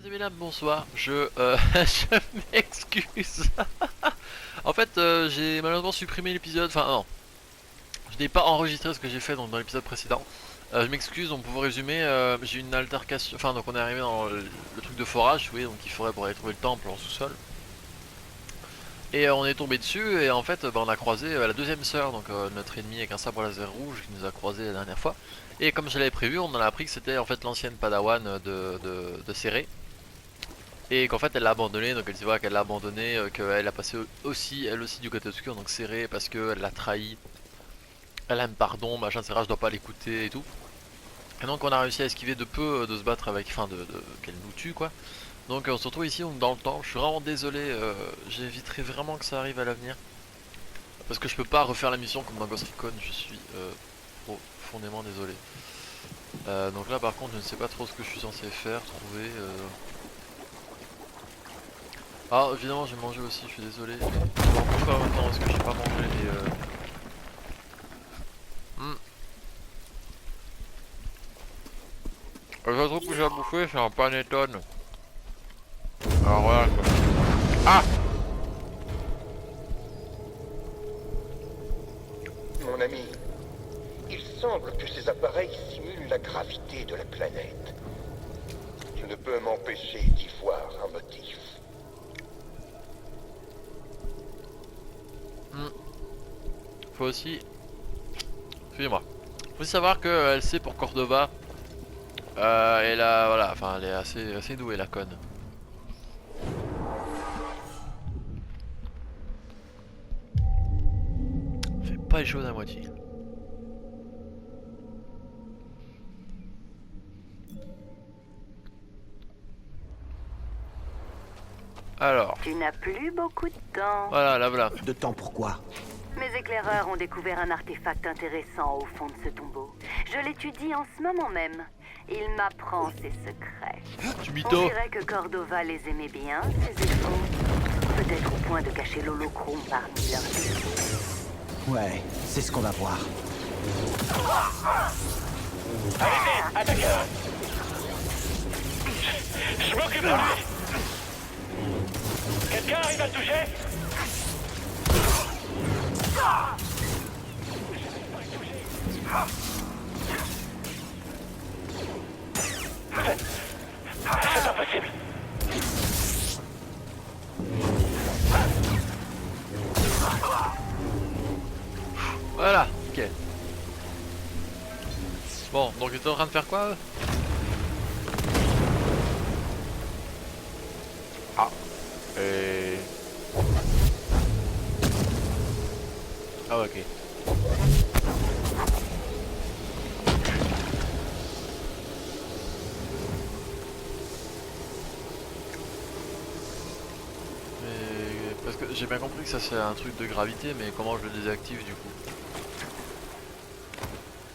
Mesdames et mesdames, bonsoir. Je m'excuse. En fait, j'ai malheureusement supprimé l'épisode. Enfin, non, je n'ai pas enregistré ce que j'ai fait donc, dans l'épisode précédent. Je m'excuse, donc pour vous résumer, j'ai eu une altercation. Enfin, donc on est arrivé dans le truc de forage, vous voyez, donc il faudrait pour aller trouver le temple en sous-sol. Et on est tombé dessus, et en fait, on a croisé la deuxième sœur, donc notre ennemi avec un sabre laser rouge qui nous a croisé la dernière fois. Et comme je l'avais prévu, on en a appris que c'était en fait l'ancienne Padawan de Serré. Et qu'en fait elle l'a abandonné, donc elle dit voilà qu'elle l'a abandonné, qu'elle a passé aussi, elle aussi du côté obscur, donc serré parce qu'elle l'a trahi, elle aime pardon, machin, etc. Je dois pas l'écouter et tout. Et donc on a réussi à esquiver de peu de se battre avec, enfin qu'elle nous tue quoi. Donc on se retrouve ici donc, dans le temps, je suis vraiment désolé, j'éviterai vraiment que ça arrive à l'avenir. Parce que je peux pas refaire la mission comme dans Ghost Recon, je suis profondément désolé. Donc là par contre je ne sais pas trop ce que je suis censé faire, trouver... Ah évidemment j'ai mangé aussi, je suis désolé. Bon, pourquoi maintenant parce que j'ai pas mangé et Le seul truc que j'ai à bouffer c'est un panettone. Alors voilà quoi. Ah Mon ami, il semble que ces appareils simulent la gravité de la planète. Je ne peux m'empêcher d'y voir un motif. Faut aussi... Excusez-moi. Faut aussi savoir que elle sait pour Cordova. Elle a... Voilà, enfin elle est assez douée la conne. Fait pas les choses à moitié. Alors, Tu n'as plus beaucoup de temps. voilà, là voilà. De temps pourquoi? Mes éclaireurs ont découvert un artefact intéressant au fond de ce tombeau. Je l'étudie en ce moment même. Il m'apprend ses secrets. Tu On mytho. dirait que Cordova les aimait bien, ces éléphants. Peut-être au point de cacher l'holochrome parmi leurs défauts. Ouais, c'est ce qu'on va voir. Arrêtez, attaqueur! Je m'occupe de lui! Quelqu'un arrive à le toucher? C'est pas possible! Voilà, ok. Bon, donc ils étaient en train de faire quoi eux? Ah. Et... Ah ok. Mais... Parce que j'ai bien compris que ça c'est un truc de gravité, mais comment je le désactive du coup?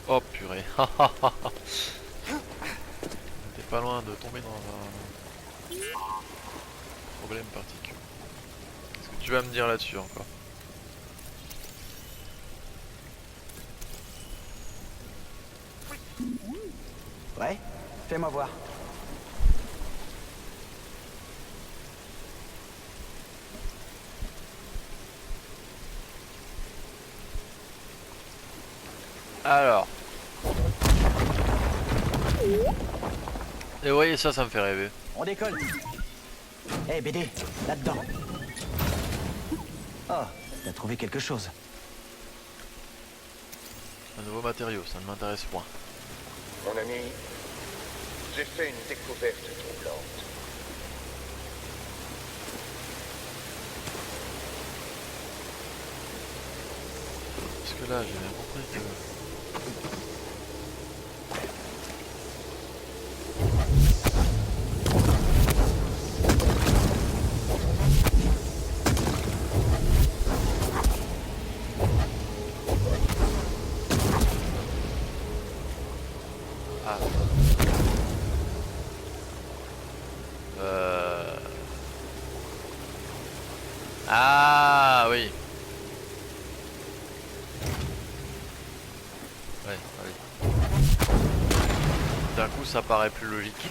Oh purée. T'es pas loin de tomber dans un problème particulier. Qu'est-ce que tu vas me dire là-dessus encore? Ouais, fais-moi voir. Alors. Et vous voyez ça, ça me fait rêver. On décolle. Hé BD, là-dedans. Oh, t'as trouvé quelque chose. Un nouveau matériau, ça ne m'intéresse point. Mon ami, j'ai fait une découverte troublante. Parce que là, j'ai bien compris que... Ah. Ah oui. Ouais, allez. D'un coup, ça paraît plus logique.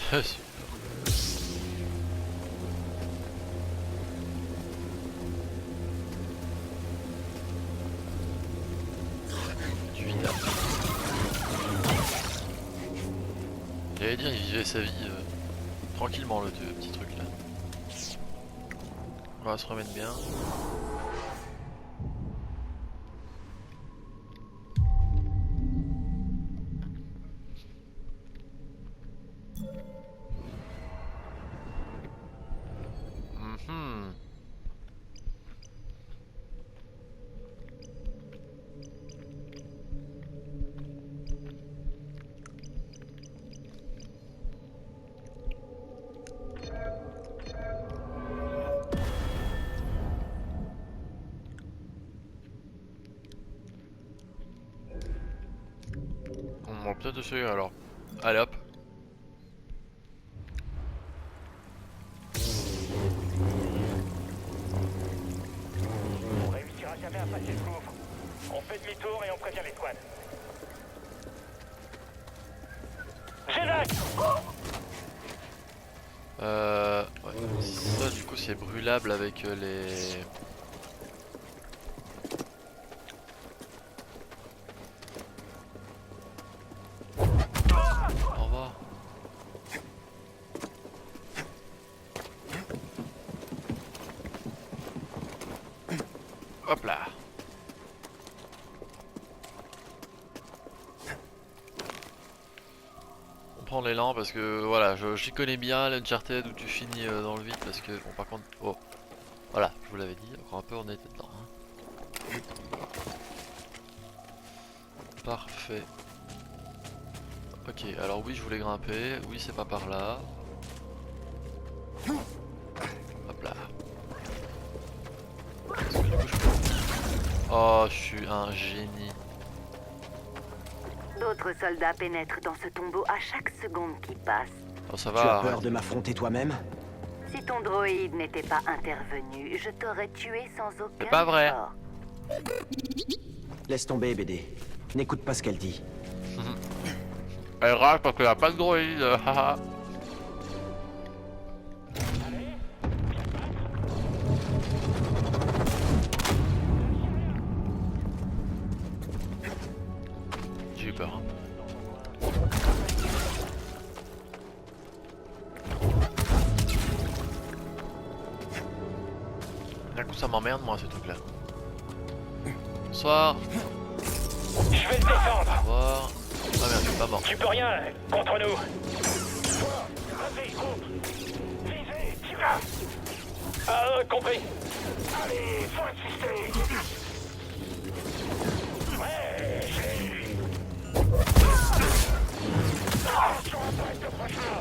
Du vide. J'allais dire, il vivait sa vie tranquillement le petit truc là. On va se remettre bien. Mhm. On va peut-être essayer alors. Allez hop. On réussira jamais à passer le gouffre. On fait demi-tour et on prévient l'escouade. J'évac. Ouais. Ça du coup c'est brûlable avec les... Au revoir. Hop là. On prend l'élan parce que voilà, j'y connais bien l'Uncharted où tu finis dans le vide parce que bon par contre... Oh. Voilà, je vous l'avais dit, encore un peu on était dedans. Hein. Parfait. Ok, alors oui je voulais grimper, oui c'est pas par là. Hop là. Est-ce que du coup, je peux... Oh, je suis un génie. D'autres soldats pénètrent dans ce tombeau à chaque seconde qui passe. Oh ça Tu as va. peur de m'affronter toi-même? Si ton droïde n'était pas intervenu, je t'aurais tué sans aucun C'est pas vrai. effort. Laisse tomber, BD. N'écoute pas ce qu'elle dit. Elle rage parce qu'elle a pas de droïde. Haha. J'ai eu peur. D'un coup ça m'emmerde moi ce truc là. Bonsoir. Je vais te défendre. Au revoir. Ah merde, je suis pas mort. Tu peux rien contre nous. Vas-y, groupe. Visez, tire. Ah, compris. Allez, faut insister. Ouais, j'ai... Attention, attaque de prochain.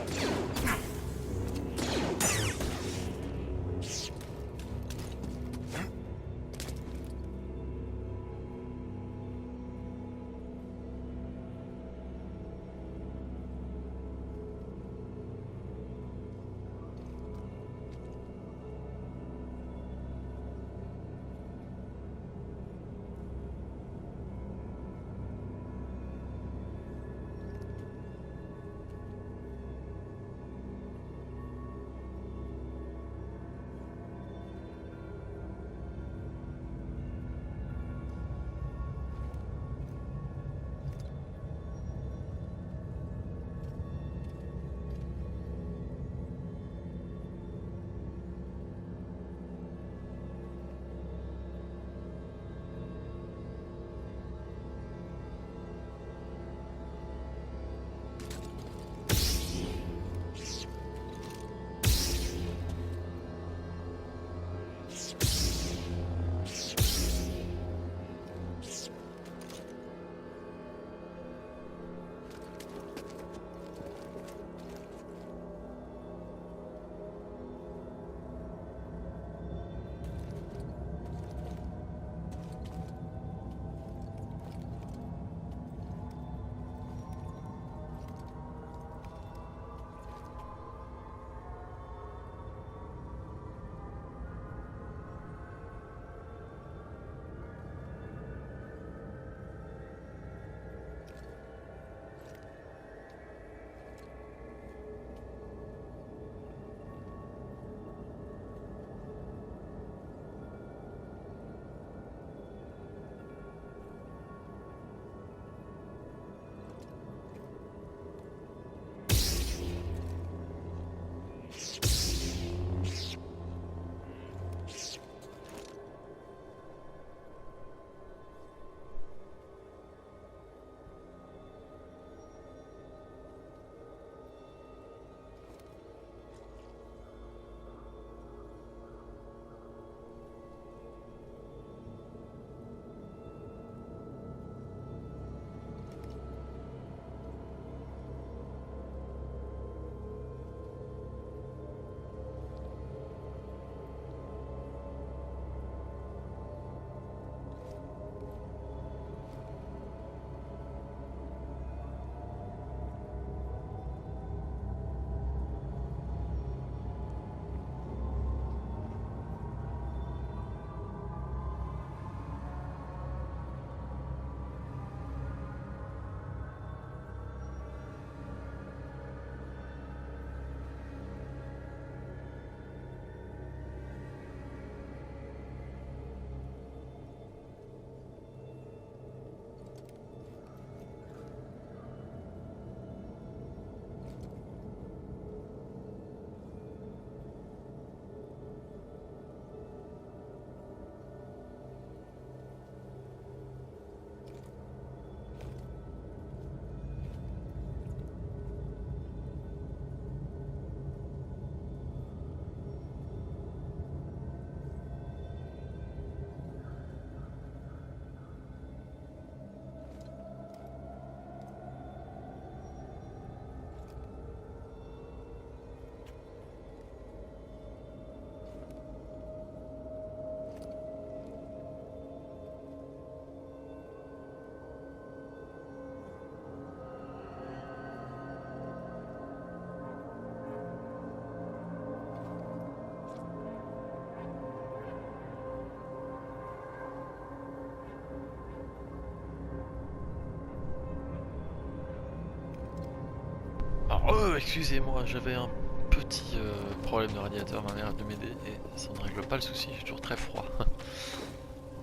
Oh, excusez-moi, j'avais un petit problème de radiateur, ma mère a de m'aider et ça ne règle pas le souci, j'ai toujours très froid.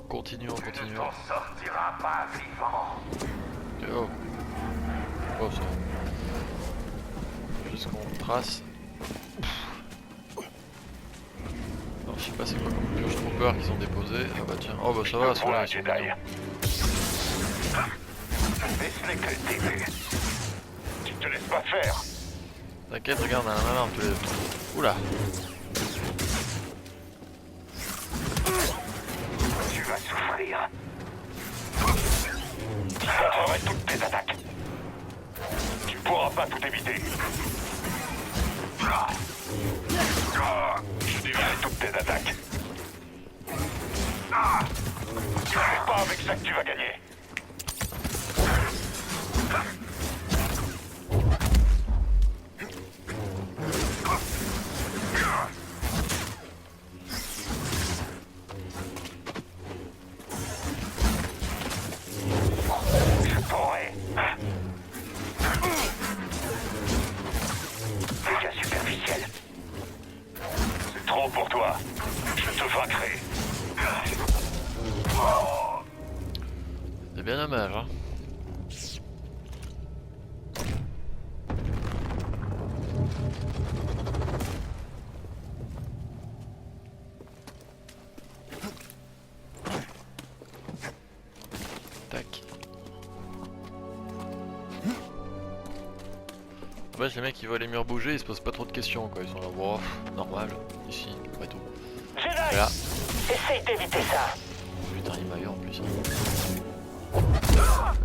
Continuons. sortiras pas vivant. Oh. Oh, ça va. Juste qu'on trace. Alors, je sais pas c'est quoi comme purge trooper qu'ils ont déposé. Ah bah tiens, oh bah ça va, celui-là ils sont mignons. Mais ce n'est que le début. Tu te laisses pas faire. T'inquiète, regarde, on a un alarme tous les deux. Oula. Tu vas souffrir. Je contrerai toutes tes attaques. Tu pourras pas tout éviter. Je déverrai toutes tes attaques. C'est pas avec ça que tu vas gagner. Je pourrais. Dégâts superficiels. C'est trop pour toi. Je te vaincrai. C'est bien dommage, hein. Tac. Ouais, les mecs ils voient les murs bouger, ils se posent pas trop de questions quoi, ils sont là, wow, normal, ici, après tout. Jedi, Et là, essaye d'éviter ça. putain il m'a eu en plus.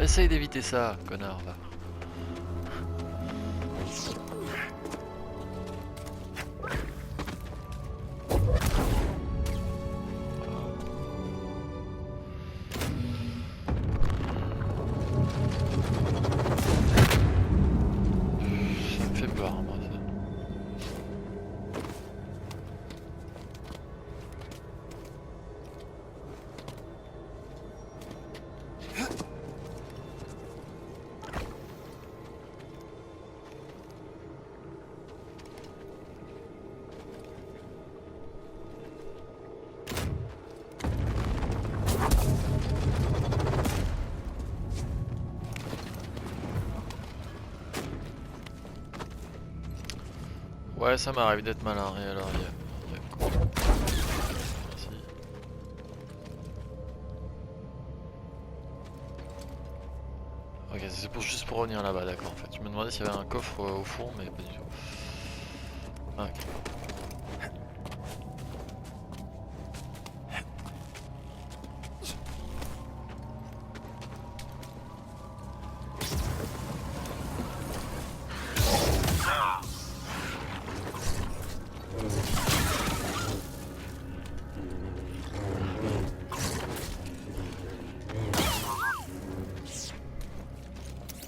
Essaye d'éviter ça, connard, va. Ça me fait peur, moi, ça. Ouais, ça m'arrive d'être malin, et alors il y a quoi? Merci. Ok, c'est pour, juste pour revenir là-bas, d'accord en fait. Je me demandais s'il y avait un coffre au fond, mais pas du tout. Ah, ok.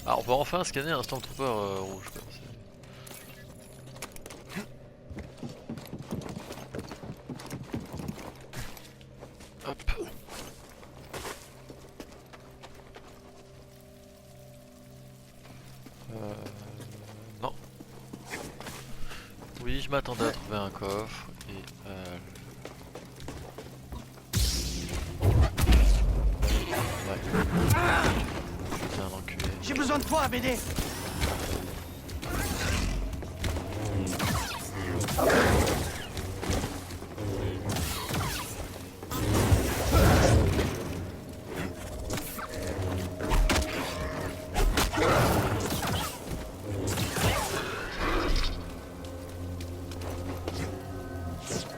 Ah, on peut enfin scanner un Stormtrooper rouge quoi. Hop. Non. Oui, je m'attendais à trouver un coffre et ouais. Putain l'enculé. J'ai besoin de toi, BD.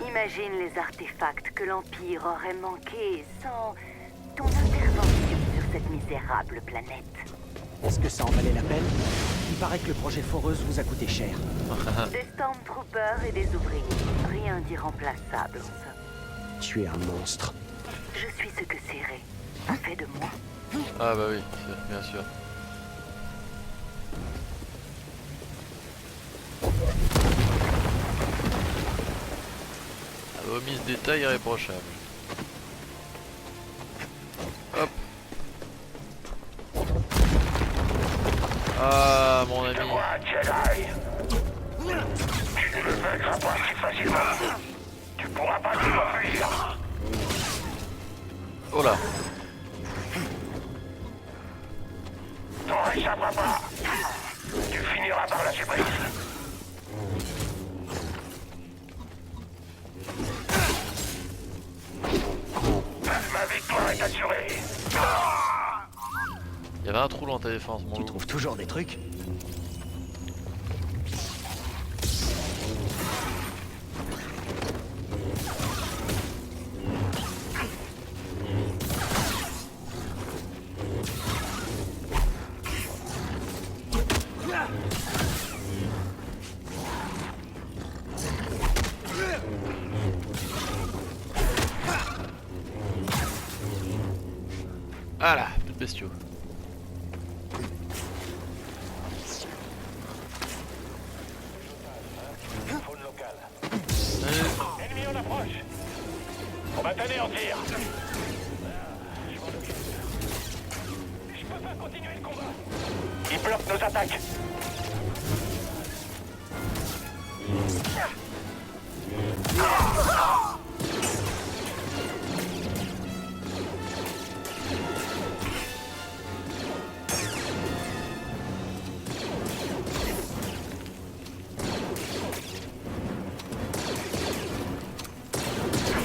Imagine les artefacts que l'Empire aurait manqués sans ton intervention sur cette misérable planète. Est-ce que ça en valait la peine? Il paraît que le projet Foreuse vous a coûté cher. Des Stormtroopers et des ouvriers. Rien d'irremplaçable en somme. Tu es un monstre. Je suis ce que Céré a fait de moi. Ah bah oui, bien sûr. Elle a omis ce détail irréprochable. Hop. Ah mon ami. Moi, Jedi. facilement. Tu pourras pas t'enfuir. Oh là. T'en réchapperas pas. Tu finiras par lâcher prise. Ma victoire est assurée. Il y avait un trou dans ta défense, mon Tu loup. trouves toujours des trucs? Voilà, plus de bestiaux. Faune locale. Allez. Ennemi en approche. On va t'anéantir. Je peux pas continuer le combat. Ils bloquent nos attaques.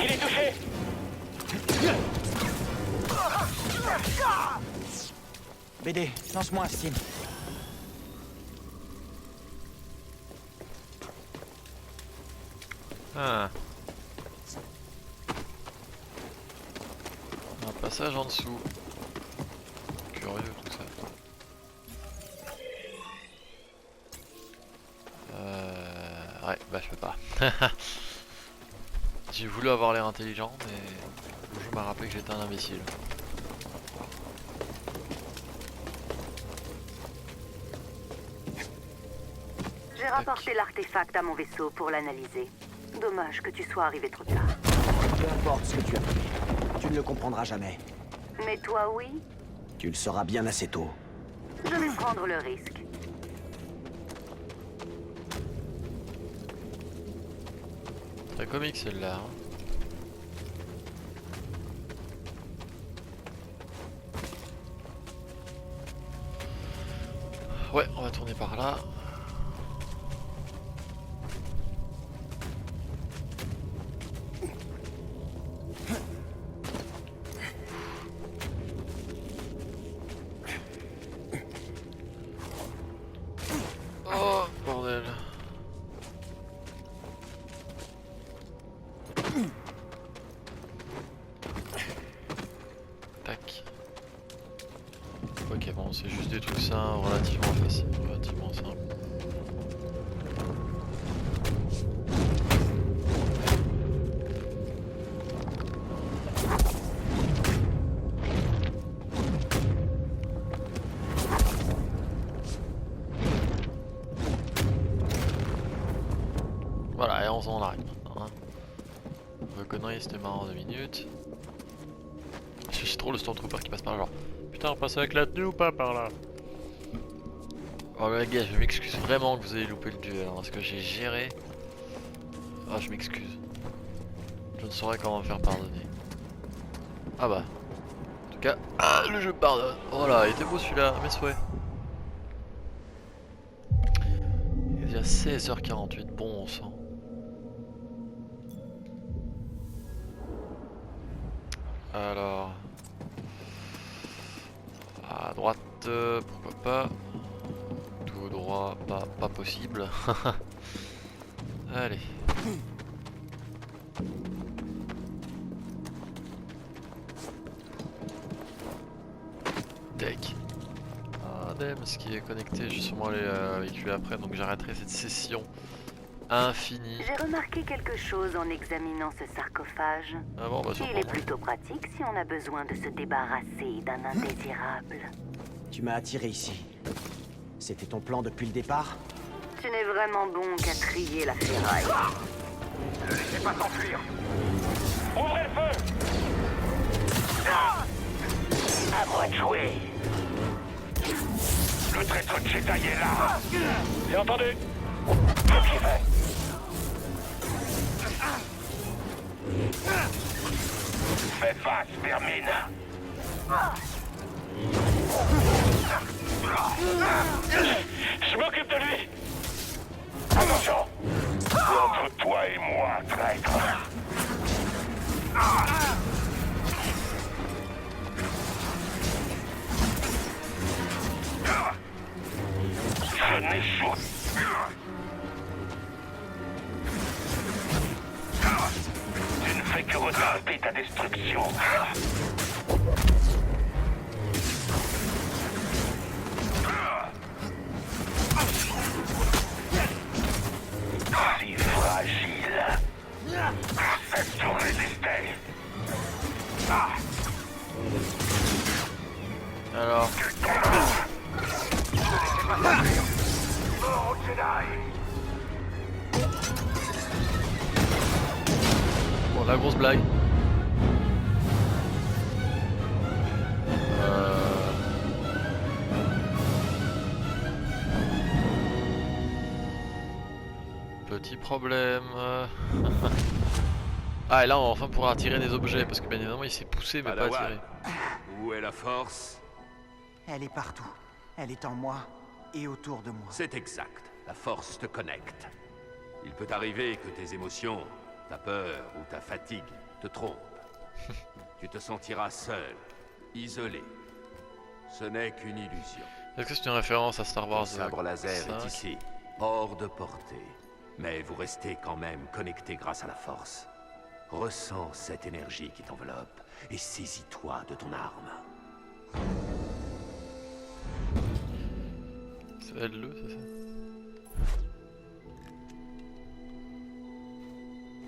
Il est touché. BD, lance-moi un Steam. Ah. Un passage en dessous. Curieux tout ça. Ouais, bah je peux pas. J'ai voulu avoir l'air intelligent, mais le jeu m'a rappelé que j'étais un imbécile. J'ai rapporté l'artefact à mon vaisseau pour l'analyser. Dommage que tu sois arrivé trop tard. Peu importe ce que tu as fait, tu ne le comprendras jamais. Mais toi, oui. Tu le sauras bien assez tôt. Je vais prendre le risque. Très comique celle-là. Hein. Ouais, on va tourner par là. Oh, bordel. Tac. Ok, bon, c'est juste des trucs simples, relativement faciles, relativement simples. Voilà, et on s'en arrive maintenant. Hein. Vos conneries, c'était marrant 2 minutes. C'est trop le Stormtrooper qui passe par là, genre. Putain, on passe avec la tenue ou pas par là? Oh les gars, je m'excuse vraiment que vous ayez loupé le duel, hein, parce que j'ai géré. Ah, je m'excuse. Je ne saurais comment me faire pardonner. Ah bah. En tout cas, le jeu pardonne. Voilà, il était beau celui-là, mes souhaits. Il est déjà 16h48, bon sang. Alors. À droite, pourquoi pas. Tout droit, pas possible. Allez. Tech. Ah, damn, ce qui est connecté, je vais sûrement aller avec lui après, donc j'arrêterai cette session infinie. J'ai remarqué quelque chose en examinant ce sarcophage. Ah bon, bah Il est sûrement. plutôt pratique si on a besoin de se débarrasser d'un indésirable. Tu m'as attiré ici. C'était ton plan depuis le départ? Tu n'es vraiment bon qu'à trier la ferraille. Ne laissez pas s'enfuir. Ouvrez le feu. À moi de jouer. Le traître de Jedi est là. J'ai entendu. Le pied fait. Fais face, vermine. Je m'occupe de lui. Attention. Entre toi et moi, traître. Je n'échoue. Tu ne fais que retarder ta destruction. Si fragile. Fais-tu résister. Alors, Oh, Jedi. bon, la grosse blague. Petit problème. Ah, et là, on va enfin pouvoir attirer des objets parce que bien évidemment, il s'est poussé mais pas Padawan. attiré. Où est la force? Elle est partout. Elle est en moi et autour de moi. C'est exact. La force te connecte. Il peut arriver que tes émotions, ta peur ou ta fatigue te trompent. Tu te sentiras seul, isolé. Ce n'est qu'une illusion. Est-ce que c'est une référence à Star Wars Le sabre laser 5? est ici, hors de portée. Mais vous restez quand même connecté grâce à la force. Ressens cette énergie qui t'enveloppe et saisis-toi de ton arme. C'est L2, c'est ça?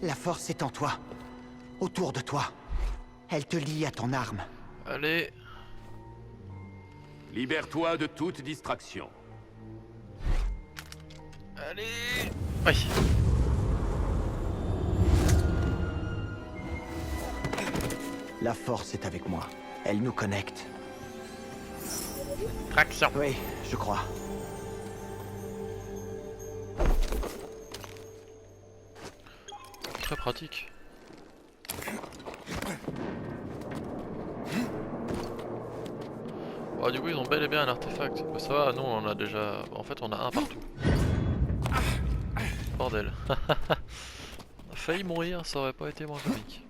La force est en toi. Autour de toi. Elle te lie à ton arme. Allez, Libère-toi de toute distraction. allez. Oui. La force est avec moi. Elle nous connecte. Traction. Oui, je crois. Très pratique. Bon, du coup, ils ont bel et bien un artefact. Bah, ça va, nous on en a déjà. En fait, on a un partout. Bordel. On a failli mourir, ça aurait pas été moins comique.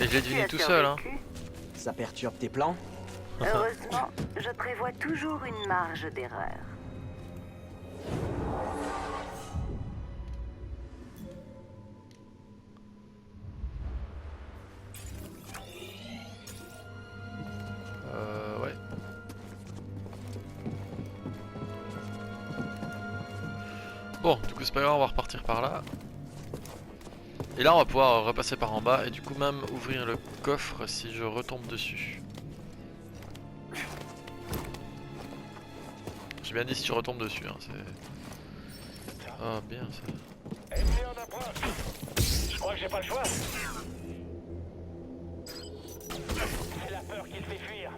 Et je l'ai deviné tout seul, hein. survécu. Ça perturbe tes plans? Heureusement, je prévois toujours une marge d'erreur. Ouais. Bon, du coup c'est pas grave, on va repartir par là. Et là on va pouvoir repasser par en bas et du coup même ouvrir le coffre si je retombe dessus. J'ai bien dit si tu retombes dessus, hein, c'est... Ah bien ça. Ennemi en approche. Je crois que j'ai pas le choix. C'est la peur qui le fait fuir.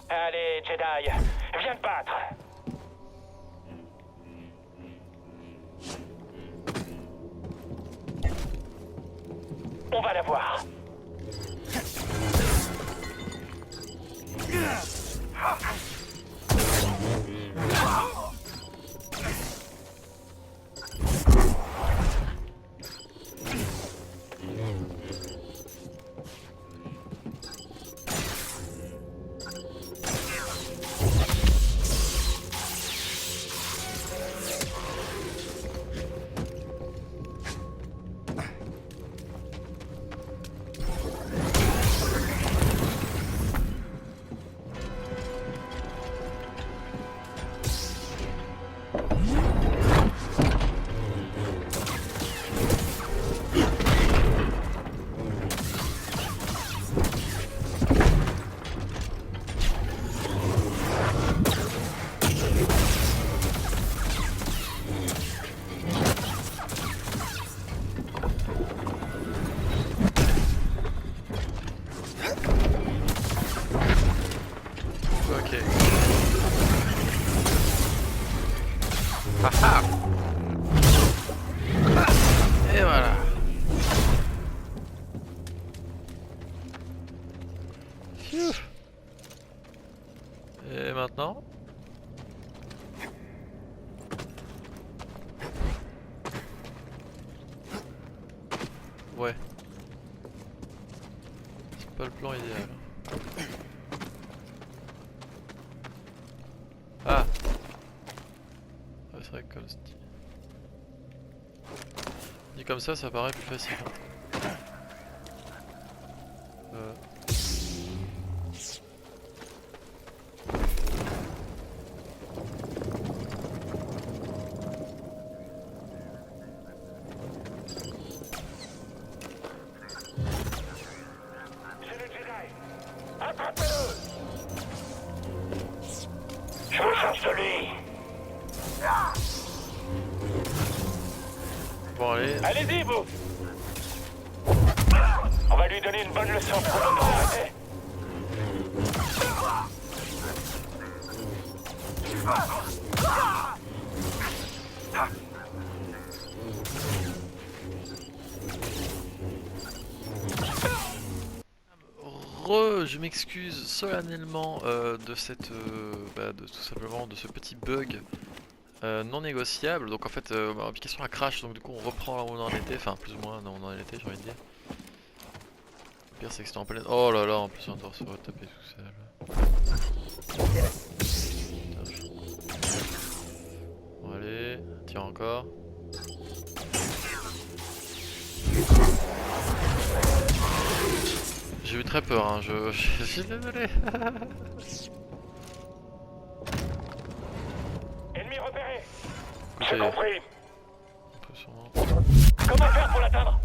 Allez, Jedi, viens te battre. On va la voir. Phew. Et maintenant? Ouais. C'est pas le plan idéal. Ah! Ouais, c'est vrai que comme dit comme ça paraît plus facile. C'est le Jedi. Attrapez-le. Je me charge de lui. Bon allez, Allez-y, vous. On va lui donner une bonne leçon pour ne pas arrêter. je m'excuse solennellement de cette, de tout simplement de ce petit bug non négociable. Donc en fait, l'application a crash, donc du coup on reprend là où on en était, enfin plus ou moins là où on en était, j'ai envie de dire. Le pire c'est que c'était en pleine. Oh là là, en plus on doit se retaper tout seul. Bon allez, tire encore. J'ai eu très peur, hein, je suis désolé. Ennemi repéré. Écoutez, J'ai compris. on peut sûrement... Comment faire pour l'atteindre?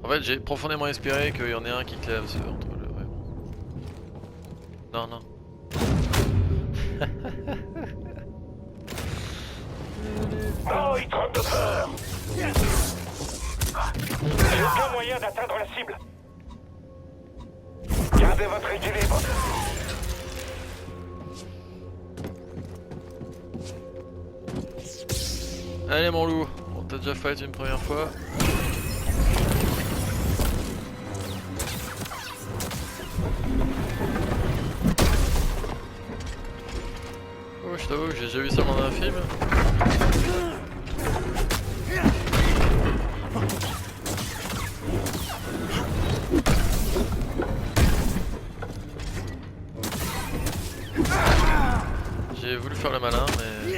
En fait, j'ai profondément espéré qu'il y en ait un qui clève entre le... Ouais. Non, non. Oh, il trempe de peur. J'ai aucun moyen d'atteindre la cible. Gardez votre équilibre. Allez mon loup, on t'a déjà fight une première fois. Oh, je t'avoue que j'ai déjà vu ça dans un film. J'ai voulu faire le malin, mais...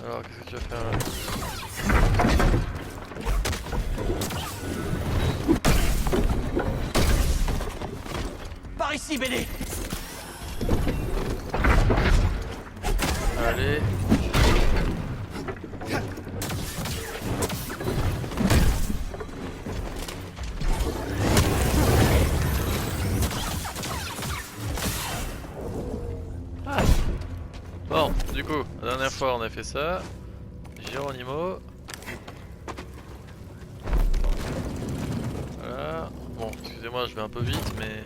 Alors, qu'est-ce que tu vas faire là? Par ici, BD. Allez. Ah. Bon, du coup, la dernière fois on a fait ça. Geronimo. Voilà. Bon, excusez-moi, je vais un peu vite, mais...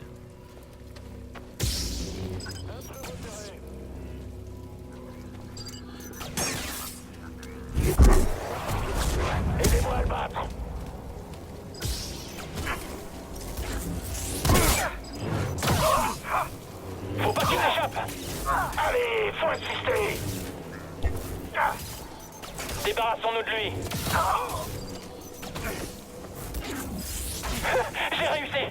Aidez-moi à le battre. Faut pas qu'il échappe. Allez, faut insister. Débarrassons-nous de lui. J'ai réussi.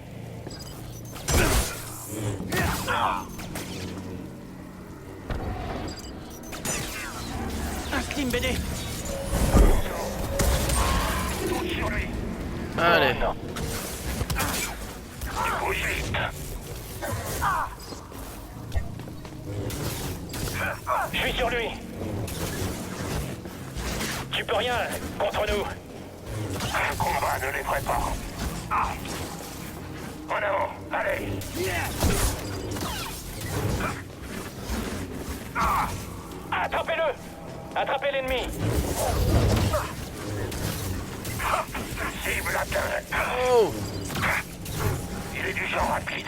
Un slim, BD. Sur lui. Allez. Oh, non. Bouge vite. Je suis sur lui. Tu peux rien contre nous. Un combat ne les prépare. En avant, allez. Attrapez-le. Attrapez l'ennemi. Cible atteinte. Oh! Il est du genre rapide.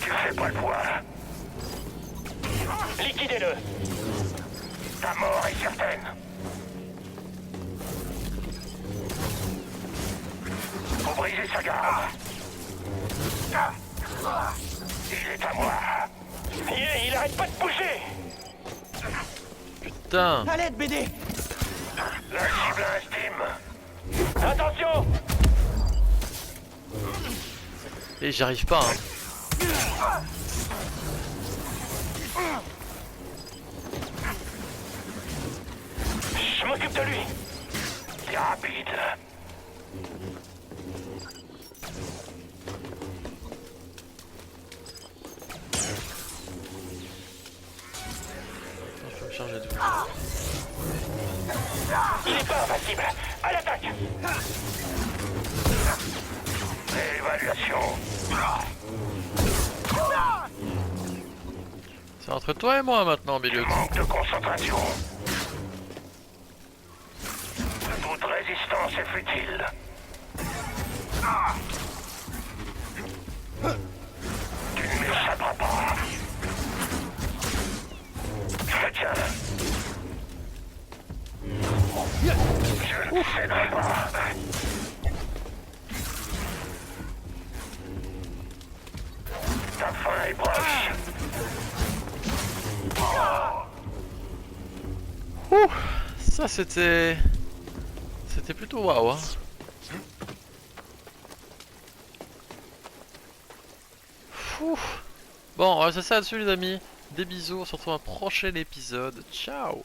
Tu fais pas le poids. Liquidez-le. Ta mort est certaine. Faut briser sa garde. Il est à moi. Il arrête pas de bouger. Putain! À l'aide, BD! La cible intime. Attention. Et j'y arrive pas, hein. Je m'occupe de lui. C'est rapide. Attends, je peux me charger de vous. Il est pas invincible. À l'attaque. Évaluation. C'est entre toi et moi maintenant, Béliot. Manque de concentration. Toute résistance est futile. Tu ne m'échapperas pas. Je tiens. Je ne céderai pas. Ta fin est proche. Ouh, ça c'était plutôt waouh, hein. Fou. Bon, c'est ça dessus les amis. Des bisous, on se retrouve dans un prochain épisode. Ciao.